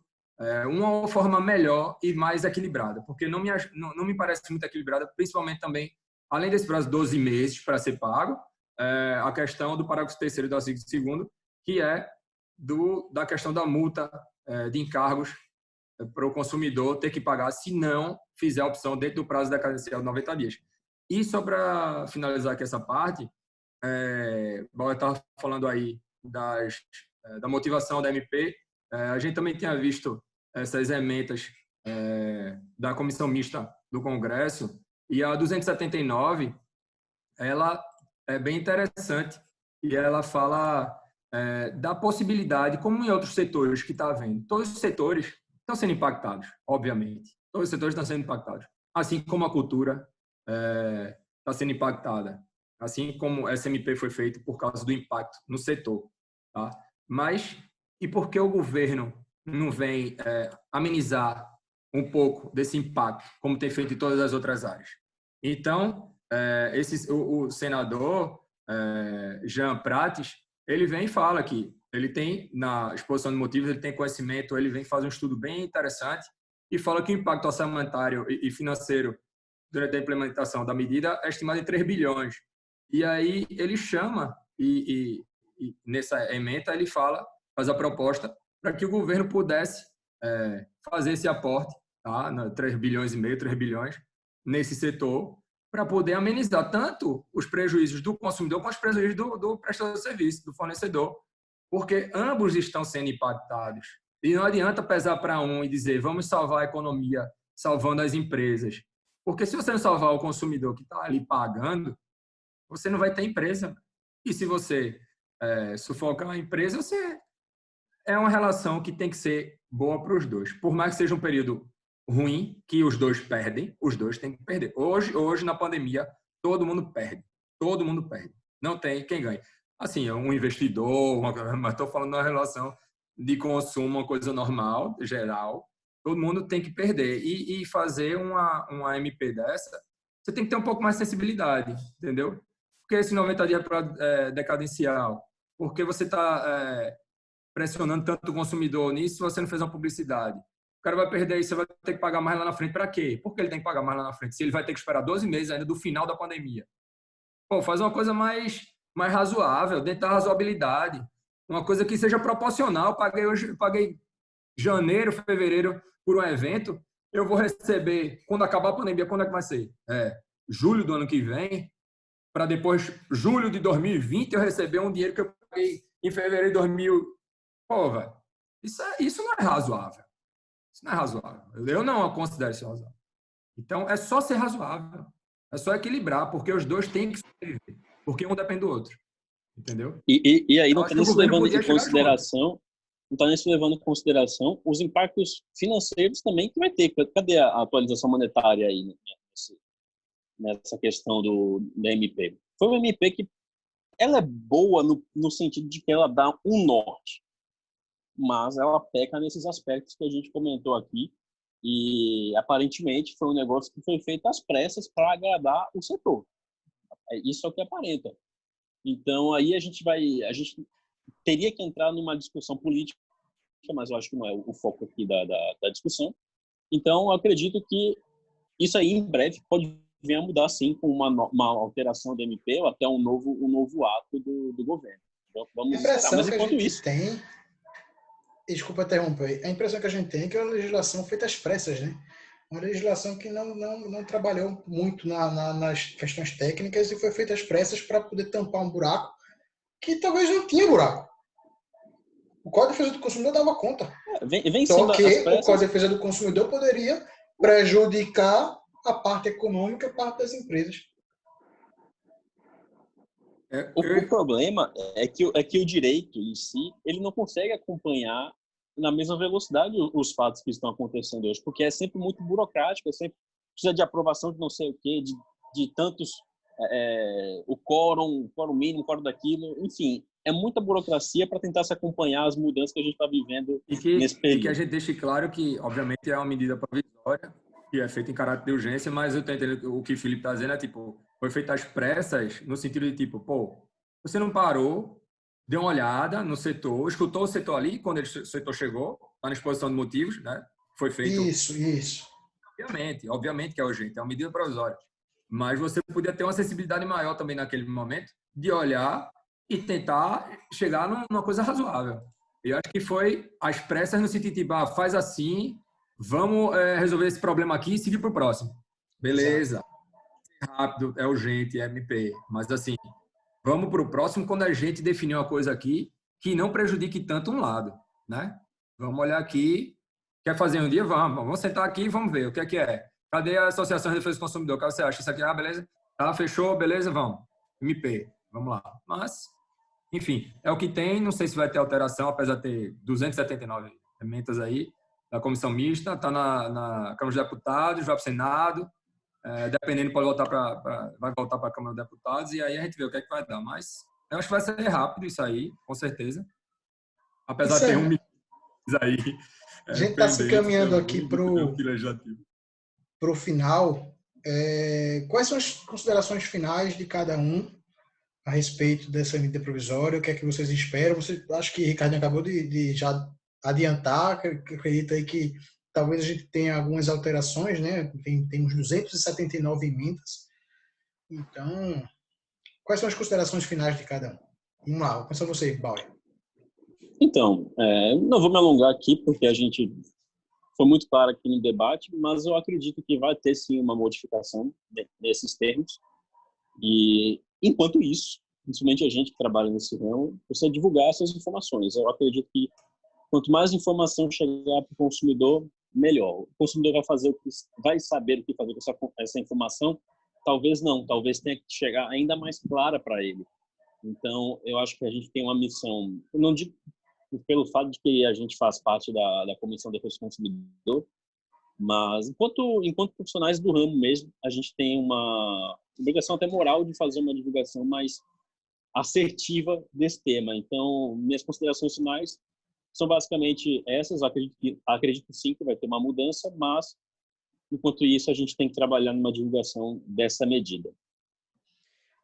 Uma forma melhor e mais equilibrada, porque não me parece muito equilibrada, principalmente também, além desse prazo de 12 meses para ser pago, a questão do parágrafo 3º do artigo 2º, que é da questão da multa de encargos para o consumidor ter que pagar se não fizer a opção dentro do prazo decadencial de 90 dias. E só para finalizar aqui essa parte, eu estava falando aí da motivação da MP, a gente também tinha visto essas emendas da Comissão Mista do Congresso, e a 279, ela é bem interessante, e ela fala da possibilidade, como em outros setores que está havendo, todos os setores estão sendo impactados, obviamente. Todos os setores estão sendo impactados. Assim como a cultura está sendo impactada. Assim como essa MP foi feita por causa do impacto no setor. Tá? Mas, e por que o governo não vem amenizar um pouco desse impacto, como tem feito em todas as outras áreas? Então, o senador Jean Prates, ele vem e fala que ele tem, na exposição de motivos, ele tem conhecimento, ele vem fazer um estudo bem interessante e fala que o impacto orçamentário e financeiro durante a implementação da medida é estimado em 3 bilhões. E aí ele chama, e nessa ementa ele faz a proposta para que o governo pudesse fazer esse aporte, tá? 3 bilhões e meio, 3 bilhões, nesse setor, para poder amenizar tanto os prejuízos do consumidor quanto os prejuízos do prestador de serviço, do fornecedor, porque ambos estão sendo impactados. E não adianta pesar para um e dizer, vamos salvar a economia, salvando as empresas. Porque se você não salvar o consumidor que está ali pagando, você não vai ter empresa. E se você sufocar a empresa, é uma relação que tem que ser boa para os dois. Por mais que seja um período ruim, que os dois perdem, os dois têm que perder. Hoje na pandemia, todo mundo perde. Todo mundo perde. Não tem quem ganha. Assim, um investidor, mas estou falando de uma relação de consumo, uma coisa normal, geral. Todo mundo tem que perder. E fazer uma MP dessa, você tem que ter um pouco mais de sensibilidade, entendeu? Porque esse 90 dias decadencial, porque você está pressionando tanto o consumidor nisso se você não fez uma publicidade. O cara vai perder e você vai ter que pagar mais lá na frente. Para quê? Por que ele tem que pagar mais lá na frente? Se ele vai ter que esperar 12 meses ainda do final da pandemia. Pô, faz uma coisa mais razoável, dentro da razoabilidade. Uma coisa que seja proporcional. Paguei janeiro, fevereiro por um evento. Eu vou receber, quando acabar a pandemia, quando é que vai ser? Julho do ano que vem, para depois, julho de 2020, eu receber um dinheiro que eu paguei em fevereiro de 2000. Pô, velho, isso não é razoável. Isso não é razoável. Eu não considero isso razoável. Então, é só ser razoável. É só equilibrar, porque os dois têm que sobreviver. Porque um depende do outro. Entendeu? E aí não está nem se levando em consideração... Não está nem se levando em consideração os impactos financeiros também que vai ter. Cadê a atualização monetária aí nessa questão da MP? Foi uma MP que ela é boa no sentido de que ela dá um norte, mas ela peca nesses aspectos que a gente comentou aqui, e aparentemente foi um negócio que foi feito às pressas para agradar o setor. Isso é o que aparenta. Então aí a gente teria que entrar numa discussão política, mas eu acho que não é o foco aqui da discussão. Então eu acredito que isso aí em breve pode vir a mudar, sim, com uma alteração do MP ou até um novo ato do governo. Então, vamos esperar. Mas enquanto isso... Desculpa interromper. A impressão que a gente tem é que é uma legislação feita às pressas, né? Uma legislação que não trabalhou muito nas questões técnicas e foi feita às pressas para poder tampar um buraco que talvez não tinha buraco. O Código de Defesa do Consumidor dava conta. Vem Só sendo que as o pressas. Código de Defesa do Consumidor poderia prejudicar a parte econômica, a parte das empresas. O problema é que o direito em si, ele não consegue acompanhar na mesma velocidade os fatos que estão acontecendo hoje, porque é sempre muito burocrático, sempre precisa de aprovação de não sei o quê, de tantos, o quórum mínimo, o quórum daquilo, enfim, é muita burocracia para tentar se acompanhar as mudanças que a gente está vivendo nesse período. E que a gente deixe claro que, obviamente, é uma medida provisória, que é feita em caráter de urgência, mas eu estou entendendo o que o Felipe está dizendo, tipo, foi feita às pressas, no sentido de, tipo, você não parou, deu uma olhada no setor, escutou o setor ali, quando o setor chegou, está na exposição de motivos, né? Foi feito... Isso. Obviamente que é urgente, é uma medida provisória. Mas você podia ter uma sensibilidade maior também naquele momento, de olhar e tentar chegar numa coisa razoável. Eu acho que foi às pressas no sentido de, faz assim, vamos resolver esse problema aqui e seguir para o próximo. Beleza. É rápido, é urgente, é MP. Mas assim, vamos para o próximo quando a gente definir uma coisa aqui que não prejudique tanto um lado, né? Vamos olhar aqui, quer fazer um dia? Vamos sentar aqui e vamos ver o que é que é. Cadê a Associação de Defesa do Consumidor? O que você acha? Isso aqui, beleza? Tá, fechou, beleza, vamos. MP, vamos lá. Mas, enfim, é o que tem, não sei se vai ter alteração, apesar de ter 279 emendas aí, da comissão mista, está na Câmara dos Deputados, vai para o Senado, dependendo, vai voltar para a Câmara dos Deputados, e aí a gente vê o que é que vai dar. Mas eu acho que vai ser rápido isso aí, com certeza. Apesar de ter um aí. A gente está se caminhando aqui para o final. Quais são as considerações finais de cada um a respeito dessa medida provisória? O que é que vocês esperam? Acho que o Ricardo acabou de já adiantar, que acredita aí que talvez a gente tenha algumas alterações, né? Temos 279 emendas. Então, quais são as considerações finais de cada um? Vamos lá, vou começar você, Bauer. Então, não vou me alongar aqui, porque a gente foi muito claro aqui no debate, mas eu acredito que vai ter sim uma modificação nesses termos. E, enquanto isso, principalmente a gente que trabalha nesse ramo, precisa divulgar essas informações. Eu acredito que quanto mais informação chegar para o consumidor, melhor. O consumidor vai saber o que fazer com essa informação. Talvez não, talvez tenha que chegar ainda mais clara para ele. Então, eu acho que a gente tem uma missão, eu não digo pelo fato de que a gente faz parte da Comissão de Defesa do Consumidor, mas enquanto profissionais do ramo mesmo, a gente tem uma obrigação até moral de fazer uma divulgação mais assertiva desse tema. Então, minhas considerações finais são basicamente essas. Acredito sim que vai ter uma mudança, mas, enquanto isso, a gente tem que trabalhar numa divulgação dessa medida.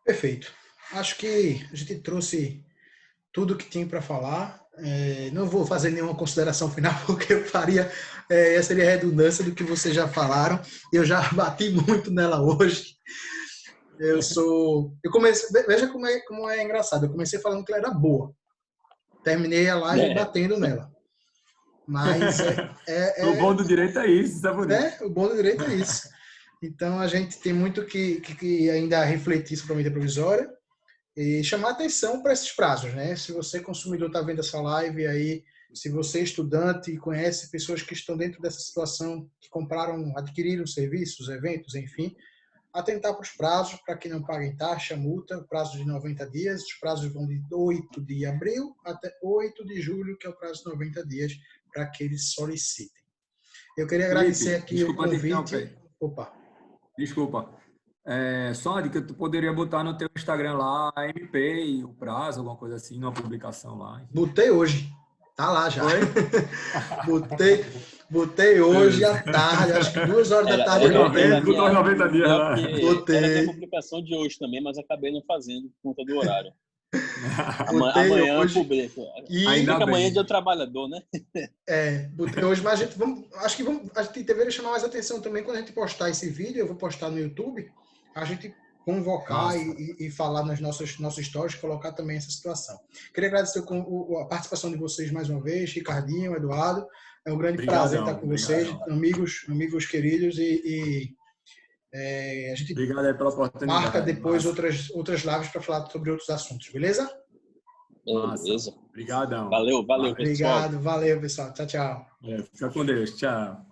Perfeito. Acho que a gente trouxe tudo que tinha para falar. Não vou fazer nenhuma consideração final, porque eu faria, seria redundância do que vocês já falaram. Eu já bati muito nela hoje. Veja como é engraçado. Eu comecei falando que ela era boa. Terminei a live batendo nela. Mas o bom do direito é isso, tá bonito. O bom do direito é isso. Então a gente tem muito que ainda refletir sobre a medida provisória. E chamar atenção para esses prazos, né? Se você, consumidor, está vendo essa live aí, se você, estudante, conhece pessoas que estão dentro dessa situação, que adquiriram serviços, eventos, enfim, atentar para os prazos, para que não paguem taxa, multa, prazo de 90 dias. Os prazos vão de 8 de abril até 8 de julho, que é o prazo de 90 dias, para que eles solicitem. Eu queria agradecer aqui o convite. Desculpa. Só uma dica, tu poderia botar no teu Instagram lá a MP e o prazo, alguma coisa assim, numa publicação lá. Botei hoje. Tá lá já. Botei hoje à tarde, acho que 2 horas da tarde. Botou 90 dias lá. Era a publicação de hoje também, mas acabei não fazendo por conta do horário. Amanhã hoje, eu publico. Ainda que amanhã é dia do trabalhador, né? Botei hoje, mas a gente deveria chamar mais atenção também quando a gente postar esse vídeo. Eu vou postar no YouTube. A gente convocar e falar nas nossas stories, colocar também essa situação. Queria agradecer a participação de vocês mais uma vez, Ricardinho, Eduardo. É um grande prazer estar com vocês, amigos queridos, a gente pela oportunidade, marca depois outras lives para falar sobre outros assuntos, beleza? Beleza. Obrigadão. Valeu, pessoal. Obrigado, valeu, pessoal. Tchau, tchau. Fica com Deus. Tchau.